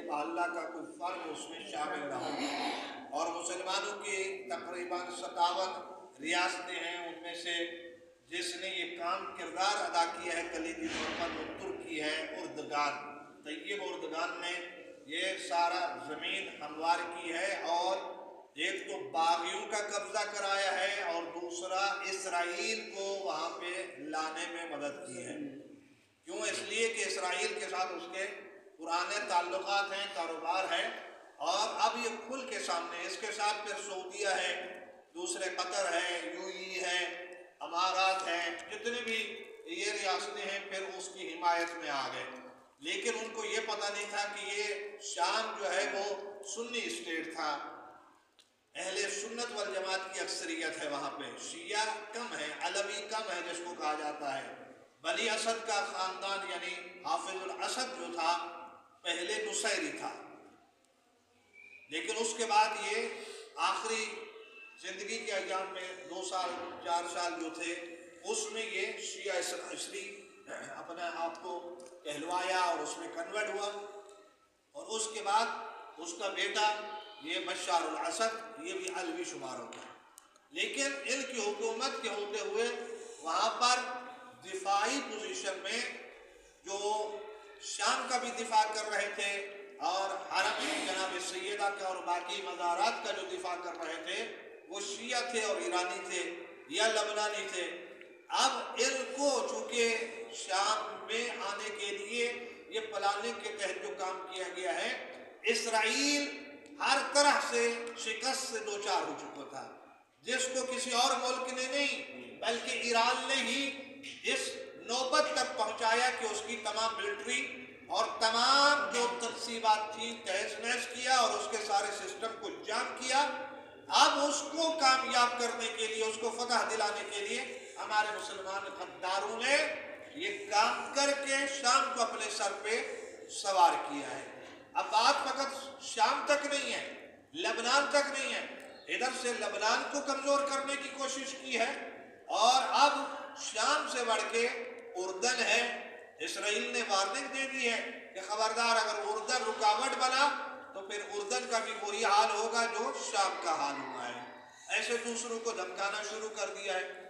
महल्ला का कोई फर्द उसमें शामिल ना हो। और मुसलमानों की तकरीबन 57 रियासतें हैं, उनमें से जिसने ये काम किरदार अदा किया है कलीदी तौर पर वो तुर्की है। उर्दगान, तैयब उर्दगान ने ये सारा ज़मीन हमवार की है और एक तो बागियों का कब्जा कराया है और दूसरा इसराइल को वहाँ पे लाने में मदद की है। क्यों? इसलिए कि इसराइल के साथ उसके पुराने ताल्लुकात हैं, कारोबार है, और अब ये खुल के सामने, इसके साथ फिर सऊदीया है, दूसरे कतर है, यूएई है, अमारात हैं, जितने भी ये रियासतें हैं फिर उसकी हिमायत में आ गए। लेकिन उनको ये पता नहीं था कि ये शाम जो है वो सुन्नी स्टेट था, अहले सुन्नत वल जमात की अक्सरियत है वहाँ पे, शिया कम है, अलवी कम है जिसको कहा जाता है। बनी असद का ख़ानदान यानी हाफिजुल असद जो था पहले नुसैरी था, लेकिन उसके बाद ये आखिरी ज़िंदगी के अयाम में 2 साल 4 साल जो थे उसमें ये शिया इसरी अपने आप को कहलवाया और उसमें कन्वर्ट हुआ। और उसके बाद उसका बेटा ये बशार अल असद, ये भी अलवी शुमार होता है। लेकिन इनकी हुकूमत के होते हुए वहाँ पर दिफाई पोजीशन में जो शाम का भी दिफा कर रहे थे और हरम जनाब सैयदा का और बाकी मज़ारात का जो दिफा कर रहे थे वो शिया थे और ईरानी थे या लबनानी थे। अब इनको चूँकि शाम में आने के लिए ये प्लानिंग के तहत जो काम किया गया है, इसराइल हर तरह से शिकस्त से दो चार हो चुका था, जिसको किसी और मुल्क ने नहीं बल्कि ईरान ने ही इस नौबत तक पहुंचाया कि उसकी तमाम मिलिट्री और तमाम जो तनसीबात थी तहस नहस किया और उसके सारे सिस्टम को जाम किया। अब उसको कामयाब करने के लिए, उसको फतह दिलाने के लिए हमारे मुसलमान गद्दारों ने ये काम करके शाम को अपने सर पे सवार किया है। अब बात फकत शाम तक नहीं है, लबनान तक नहीं है, इधर से लबनान को कमजोर करने की कोशिश की है और अब शाम से बढ़ के उर्दन है। इसराइल ने वार्निंग दे दी है कि खबरदार अगर उर्दन रुकावट बना तो फिर उर्दन का भी वही हाल होगा जो शाम का हाल हुआ है। ऐसे दूसरों को धमकाना शुरू कर दिया है।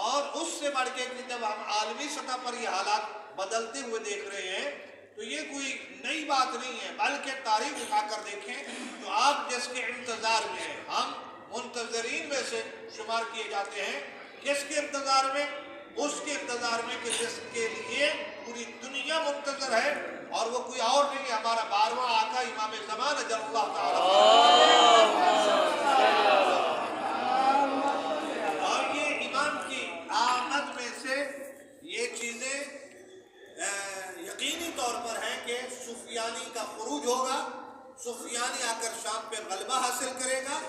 और उससे बढ़ के कि जब हम आलमी सतह पर ये हालात बदलते हुए देख रहे हैं तो ये कोई नई बात नहीं है, बल्कि तारीख उठाकर देखें तो आप जिसके इंतजार में हैं, हम मुंतजरीन में से शुमार किए जाते हैं। किसके इंतजार में? उसके इंतजार में कि जिसके लिए पूरी दुनिया मुंतजर है और वो कोई और नहीं, हमारा 12वां आका इमाम ज़मान अजल्लल्लाहु ताला। और ये इमाम की आमद में से ये चीजें यकीनी तौर पर है कि सुफियानी का खुरूज होगा, सुफियानी आकर शाम पे गलबा हासिल करेगा।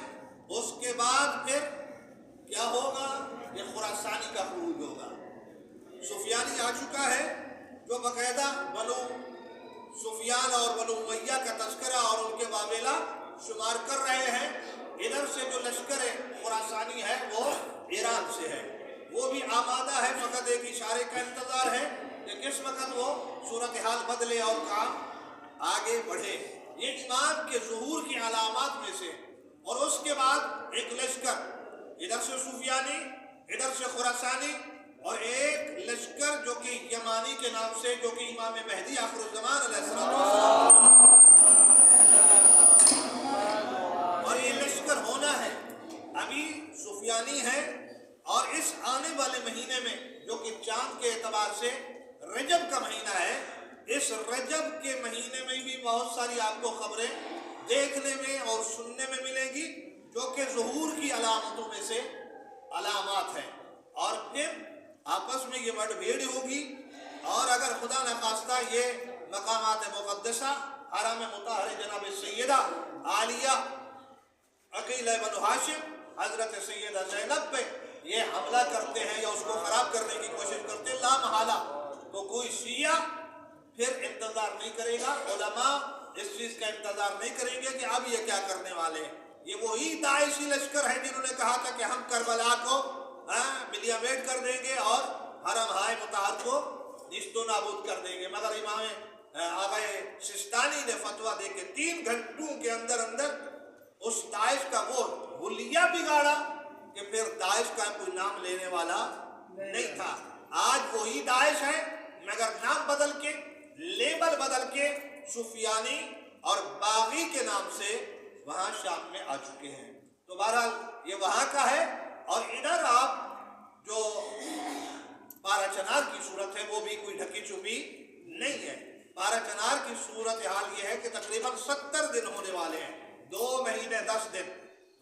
उसके बाद फिर क्या होगा? ये खुरासानी का खुरूज होगा। सुफियानी आ चुका है जो बाकायदा बनु सुफियान और बनु उमैया का तस्करा और उनके वाबेला शुमार कर रहे हैं। इधर से जो लश्कर खुरासानी है वो ईरान से है, वो भी आमादा है, फकत एक इशारे का इंतजार है कि किस वक्त वो सूरत हाल बदले और काम आगे बढ़े। ये इमाम के ज़ुहूर की अलामात में से। और उसके बाद एक लश्कर, इधर से सुफियानी, इधर से खुरासानी, और एक लश्कर जो कि यमानी के नाम से, जो कि इमाम महदी आखिरुज़्ज़मान अलैहिस्सलाम, और ये लश्कर होना है। अभी सुफियानी है और इस आने वाले महीने में जो कि चांद के एतबार से रजब का महीना है, इस रजब के महीने में भी बहुत सारी आपको खबरें देखने में और सुनने में मिलेगी जो कि ज़ुहूर की अलामतों में से अलामात है। और फिर आपस में ये मुठभेड़ होगी और अगर खुदा न खास्ता ये मकामात मुक़द्दसा हरम मुतहर जनाब सैयदा आलिया अकील बनु हाशिम हज़रत सैयदा ज़ैनब पे ये हमला करते हैं या उसको ख़राब करने की कोशिश करते हैं, लामहला तो कोई शिया फिर इंतज़ार नहीं करेगा, उलमा इस चीज़ का इंतज़ार नहीं करेंगे कि अब ये क्या करने वाले हैं। ये वही दाइशी लश्कर है जिन्होंने कहा था कि हम करबला को मिलियामेट कर देंगे और हरम हाय मुतहर को निस्तो नाबूद कर देंगे। मगर इमाम آغا سستانی نے فتویٰ دے کے 3 گھنٹوں کے اندر اندر اس داعش کا وہ حلیہ بگاڑا کہ پھر داعش کا کوئی نام لینے والا نہیں تھا۔ آج وہی داعش ہے مگر نام بدل کے، لیبل بدل کے سفیانی اور باغی کے نام سے وہاں شام میں آ چکے ہیں۔ تو بہرحال یہ وہاں کا ہے، اور ادھر آپ جو پارا چنار کی صورت ہے وہ بھی کوئی ڈھکی چھپی نہیں ہے۔ پارا چنار کی صورتحال یہ ہے کہ تقریباً 70 دن ہونے والے ہیں، 2 مہینے 10 دن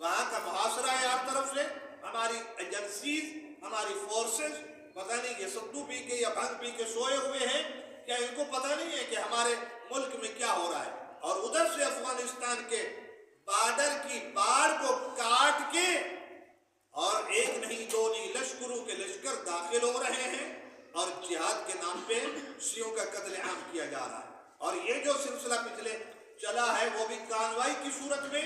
وہاں کا محاصرہ ہے ہر طرف سے۔ ہماری ایجنسیز، ہماری فورسز پتہ نہیں یہ سدو پی کے یا بھنگ پی کے سوئے ہوئے ہیں کیا؟ ان کو پتہ نہیں ہے کہ ہمارے ملک میں کیا ہو رہا ہے؟ اور ادھر سے افغانستان کے بارڈر کی باڑ کو کاٹ کے اور 1 نہیں 2 نہیں لشکروں کے لشکر داخل ہو رہے ہیں اور جہاد کے نام پہ شیعوں کا قتل عام کیا جا رہا ہے۔ اور یہ جو سلسلہ پچھلے چلا ہے وہ بھی کانوائی کی صورت میں،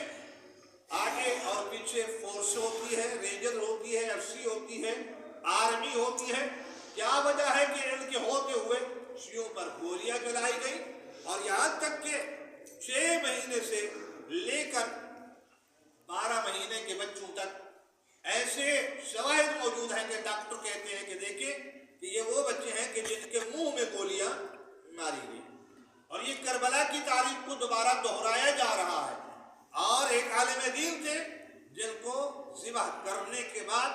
آگے اور پیچھے فورس ہوتی ہے، رینجر ہوتی ہے، ایف سی ہوتی ہے، آرمی ہوتی ہے۔ کیا وجہ ہے کہ ان کے ہوتے ہوئے شیعوں پر گولیاں چلائی گئی، اور یہاں تک کہ 6 مہینے سے لے کر 12 مہینے کے بچوں تک ایسے شواہد موجود ہیں کہ ڈاکٹر کہتے ہیں کہ دیکھیں کہ یہ وہ بچے ہیں کہ جن کے منہ میں گولیاں ماری گئی۔ اور یہ کربلا کی تاریخ کو دوبارہ دہرایا جا رہا ہے۔ اور ایک عالم دین تھے جن کو ذبح کرنے کے بعد،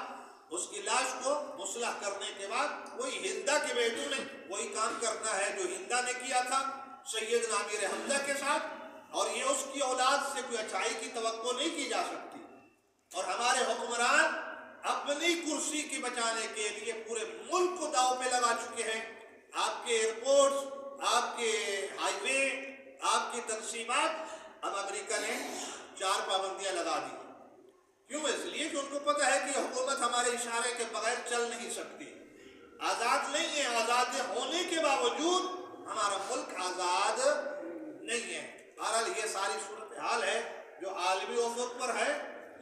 اس کی لاش کو مسلح کرنے کے بعد، وہی ہندا کے بیٹوں نے وہی کام کرنا ہے جو ہندا نے کیا تھا سید امیر حمزہ کے ساتھ، اور یہ اس کی اولاد سے کوئی اچھائی کی توقع نہیں کی جا سکتی۔ اور ہمارے حکمران اپنی کرسی کی بچانے کے لیے پورے ملک کو داؤ پہ لگا چکے ہیں۔ آپ کے ایئرپورٹس، آپ کے ہائی وے، آپ کی تنصیبات، اب امریکہ نے 4 پابندیاں لگا دی۔ کیوں؟ اس لیے کہ ان کو پتہ ہے کہ حکومت ہمارے اشارے کے بغیر چل نہیں سکتی، آزاد نہیں ہے۔ آزاد ہونے کے باوجود ہمارا ملک آزاد نہیں ہے۔ بہرحال یہ ساری صورتحال ہے جو عالمی افق پر ہے،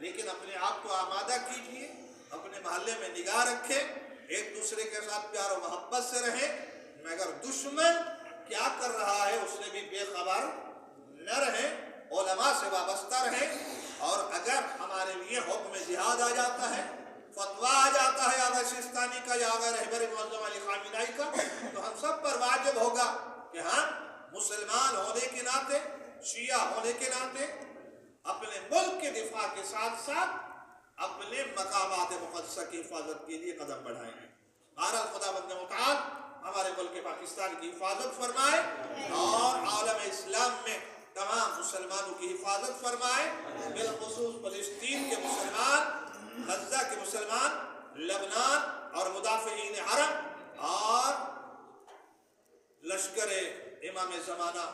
لیکن اپنے آپ کو آمادہ کیجیے، اپنے محلے میں نگاہ رکھیں، ایک دوسرے کے ساتھ پیار و محبت سے رہیں، مگر دشمن کیا کر رہا ہے اس سے بھی بے خبر نہ رہیں، علماء سے وابستہ رہیں۔ اور اگر ہمارے لیے حکم جہاد آ جاتا ہے، فتویٰ آ جاتا ہے آغا سستانی کا یا آغا رہبر معظم علی خامنہئی کا، تو ہم سب پر واجب ہوگا کہ ہم مسلمان ہونے کے ناطے، شیعہ ہونے کے ناطے اپنے ملک کے دفاع کے ساتھ ساتھ اپنے مقامات مقدسہ کی حفاظت کے لیے قدم بڑھائیں گے۔ بہرحال خداوند متعال ہمارے ملک پاکستان کی حفاظت فرمائے اور عالم اسلام میں تمام مسلمانوں کی حفاظت فرمائے، بالخصوص فلسطین کے مسلمان، غزہ کے مسلمان، لبنان اور مدافعین حرم اور لشکر امام زمانہ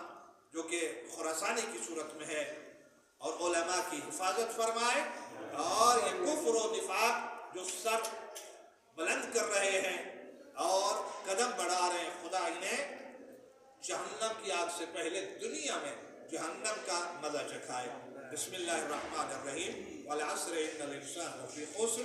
جو کہ خراسانی کی صورت میں ہے، اور علماء کی حفاظت فرمائے، اور یہ کفر و نفاق جو سر بلند کر رہے ہیں اور قدم بڑھا رہے ہیں، خدا انہیں جہنم کی آگ سے پہلے دنیا میں جہنم کا مزہ چکھائے۔ بسم اللہ الرحمن الرحیم، والعصر ان الانسان لفی خسر۔